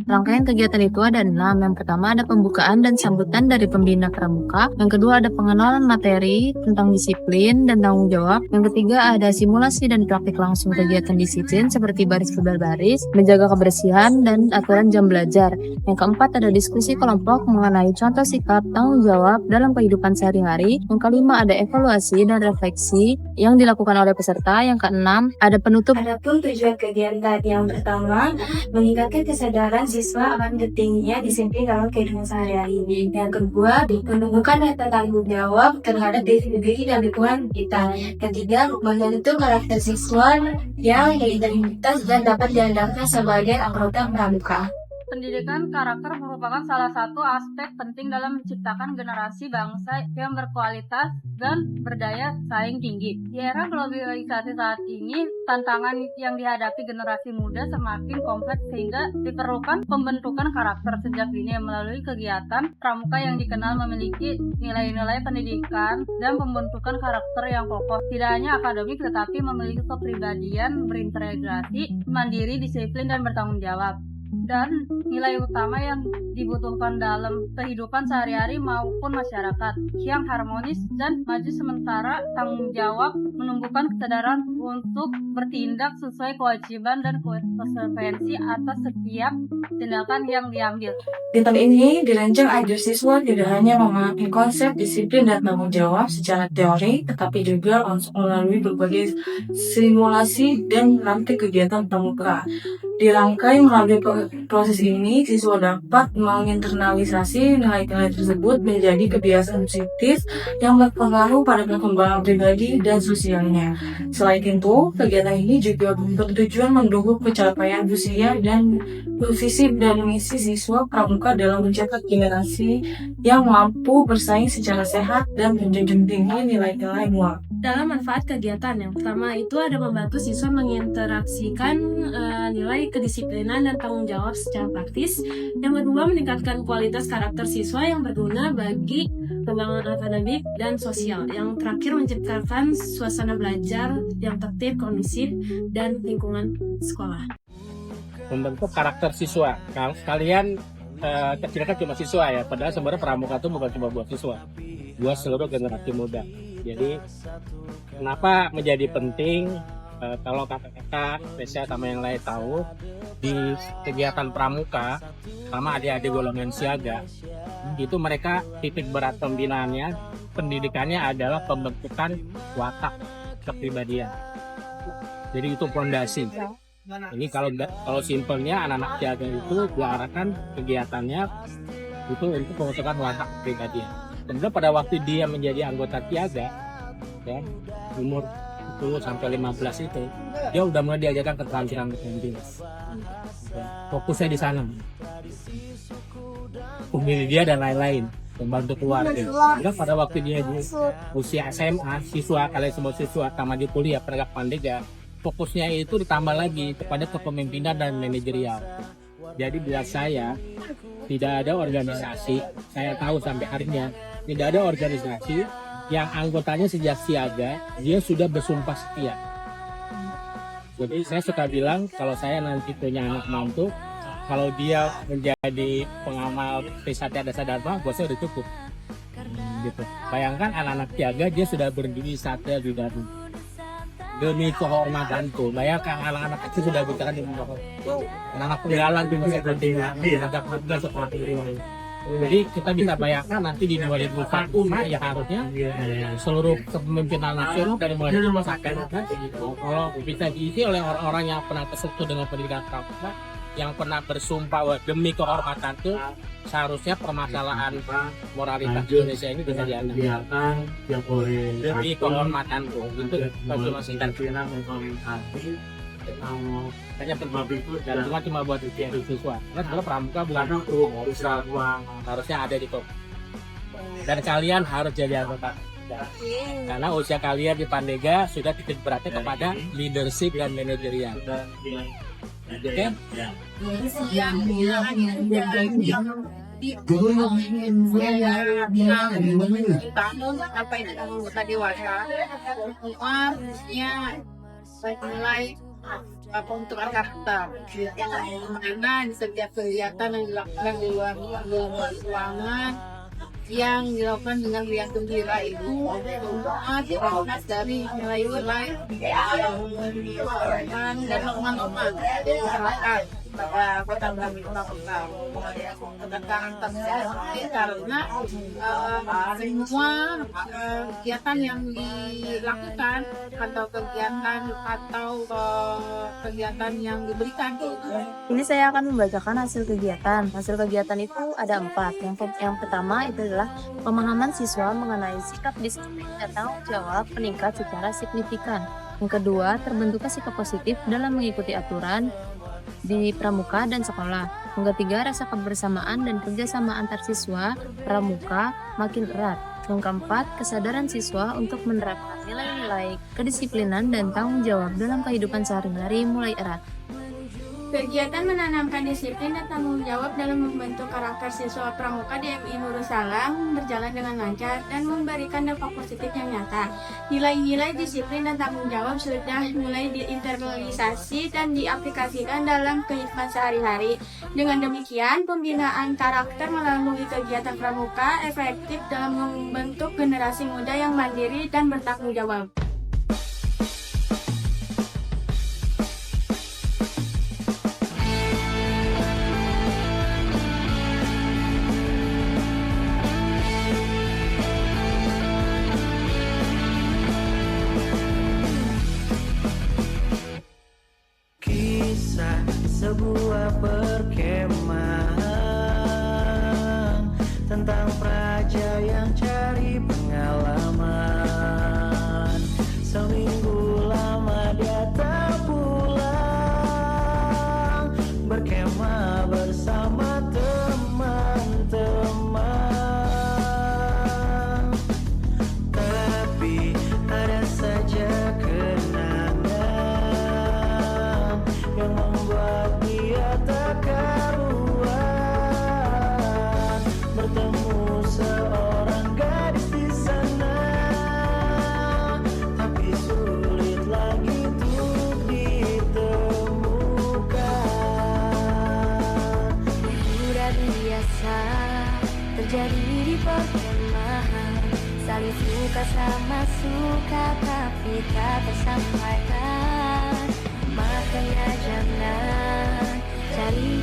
Rangkaian kegiatan itu ada 6. Yang pertama ada pembukaan dan sambutan dari pembina pramuka. Yang kedua ada pengenalan materi tentang disiplin dan tanggung jawab. Yang ketiga ada simulasi dan praktik langsung kegiatan disiplin seperti baris berbaris, menjaga kebersihan, dan aturan jam belajar. Yang keempat ada diskusi kelompok mengenai contoh sikap tanggung jawab dalam kehidupan sehari-hari. Yang kelima ada evaluasi dan refleksi yang dilakukan oleh peserta. Yang keenam ada penutup. Adapun tujuan kegiatan yang pertama, meningkatkan kesadaran siswa akan pentingnya disiplin dalam kehidupan sehari-hari. Yang kedua, menumbuhkan rasa tanggung jawab terhadap diri sendiri dan lingkungan kita. Ketiga, membentuk karakter siswa yang berintegritas dan dapat diandalkan sebagai anggota pramuka. Pendidikan karakter merupakan salah satu aspek penting dalam menciptakan generasi bangsa yang berkualitas dan berdaya saing tinggi. Di era globalisasi saat ini, tantangan yang dihadapi generasi muda semakin kompleks sehingga diperlukan pembentukan karakter sejak dini melalui kegiatan pramuka yang dikenal memiliki nilai-nilai pendidikan dan pembentukan karakter yang kokoh. Tidak hanya akademik tetapi memiliki kepribadian berintegrasi, mandiri, disiplin, dan bertanggung jawab. Dan nilai utama yang dibutuhkan dalam kehidupan sehari-hari maupun masyarakat yang harmonis dan maju. Sementara tanggung jawab menumbuhkan kesadaran untuk bertindak sesuai kewajiban dan konsekuensi atas setiap tindakan yang diambil. Di tahun ini dirancang agar siswa tidak hanya memahami konsep disiplin dan tanggung jawab secara teori, tetapi juga melalui berbagai simulasi dan praktik kegiatan pramuka. Dirangkai melalui proses ini, siswa dapat menginternalisasi nilai-nilai tersebut menjadi kebiasaan positif yang berpengaruh pada perkembangan pribadi dan sosialnya. Selain itu, kegiatan ini juga bertujuan mendukung pencapaian usia dan visi dan misi siswa pramuka dalam mencetak generasi yang mampu bersaing secara sehat dan menjunjung tinggi nilai-nilai moral. Dalam manfaat kegiatan, yang pertama itu ada membantu siswa menginteraksikan nilai kedisiplinan dan tanggung jawab secara praktis. Yang kedua, meningkatkan kualitas karakter siswa yang berguna bagi pengembangan akademik dan sosial. Yang terakhir, menciptakan suasana belajar yang tertib, kondusif, dan lingkungan sekolah. Membentuk karakter siswa. Kalau kalian kecil kan cuma siswa ya, padahal sebenarnya pramuka itu bukan cuma buat siswa, buat seluruh generasi muda. Jadi kenapa menjadi penting? Kalau kakak-kakak, spesial sama yang lain tahu, di kegiatan pramuka sama adik-adik golongan siaga itu mereka titik berat pembinaannya, pendidikannya adalah pembentukan watak kepribadian. Jadi itu fondasi. Ini kalau simpelnya anak-anak siaga itu diarahkan kegiatannya itu untuk pembentukan watak kepribadian. Kemudian pada waktu dia menjadi anggota siaga, ya, umur 10 sampai 15 itu, dia udah mulai diajarkan keterampilan. Fokusnya di sana. Pemilih dia dan lain-lain, membantu keluarga. Kemudian pada waktu dia di usia SMA, siswa, kalian semua siswa, tamat di kuliah, penegak pandega, fokusnya itu ditambah lagi kepada kepemimpinan dan manajerial. Jadi bila saya tidak ada organisasi, saya tahu sampai harinya tidak ada organisasi yang anggotanya sejak siaga dia sudah bersumpah setia. Jadi saya suka bilang kalau saya nanti punya anak mantu, kalau dia menjadi pengamal Trisatya Dasa Dharma, buat saya udah cukup. Gitu. Bayangkan anak-anak siaga dia sudah berdiri satya di Dharma. Demi kehormatanku, bayangkan anak-anak kecil sudah bicara di bawah. Anak-anak penggalan di masa pentingnya, agak mudah seperti ini. Jadi kita bisa bayangkan nanti di 2041 ya harusnya seluruh kepemimpinan nasional dari mulai rumah sakit kalau bisa diisi oleh orang-orang yang pernah tersentuh dengan pendidikan pramuka, yang pernah bersumpah demi kehormatan itu, seharusnya permasalahan moralitas Indonesia ini bisa diandalkan demi kehormatanku itu bagi masyarakat. Hanya berbagi itu dan cuma buat siswa. Karena sebenarnya pramuka bukan harusnya ada di dan kalian harus jadi anggota Pandega. Karena usia kalian di Pandega sudah titik beratnya kepada leadership dan manajerial. Oke? Apa itu anggota dewasa semuanya nilai untuk karakter karena di setiap kegiatan yang dilakukan di luar ruangan yang dilakukan dengan riang gembira itu semua diangkat dari nilai-nilai dan norma-norma masyarakat pada kota Kota karakternya karena semua kegiatan yang dilakukan atau kegiatan yang diberikan Ini saya akan membacakan hasil kegiatan. Hasil kegiatan itu ada 4. Yang pertama itu adalah pemahaman siswa mengenai sikap disiplin dan tanggung jawab meningkat secara signifikan. Yang kedua, terbentuknya sikap positif dalam mengikuti aturan di pramuka dan sekolah. Yang ketiga, rasa kebersamaan dan kerjasama antar siswa pramuka makin erat. Yang keempat, kesadaran siswa untuk menerapkan nilai-nilai kedisiplinan dan tanggung jawab dalam kehidupan sehari-hari mulai erat. Kegiatan menanamkan disiplin dan tanggung jawab dalam membentuk karakter siswa pramuka di MI Nurul Salam berjalan dengan lancar dan memberikan dampak positif yang nyata. Nilai-nilai disiplin dan tanggung jawab sudah mulai diinternalisasi dan diaplikasikan dalam kehidupan sehari-hari. Dengan demikian, pembinaan karakter melalui kegiatan pramuka efektif dalam membentuk generasi muda yang mandiri dan bertanggung jawab. Sebuah perkemahan tentang praja yang cari pengalaman. Seminggu lama dia tak pulang, berkemah bersama teman-teman. Tapi ada saja kenangan yang membuat dia tak karuan. Bertemu seorang gadis di sana, tapi sulit lagi untuk ditemukan. Hiburan biasa terjadi di perkemahan, saling suka sama suka tapi tak tersampaikan. Makanya jangan cari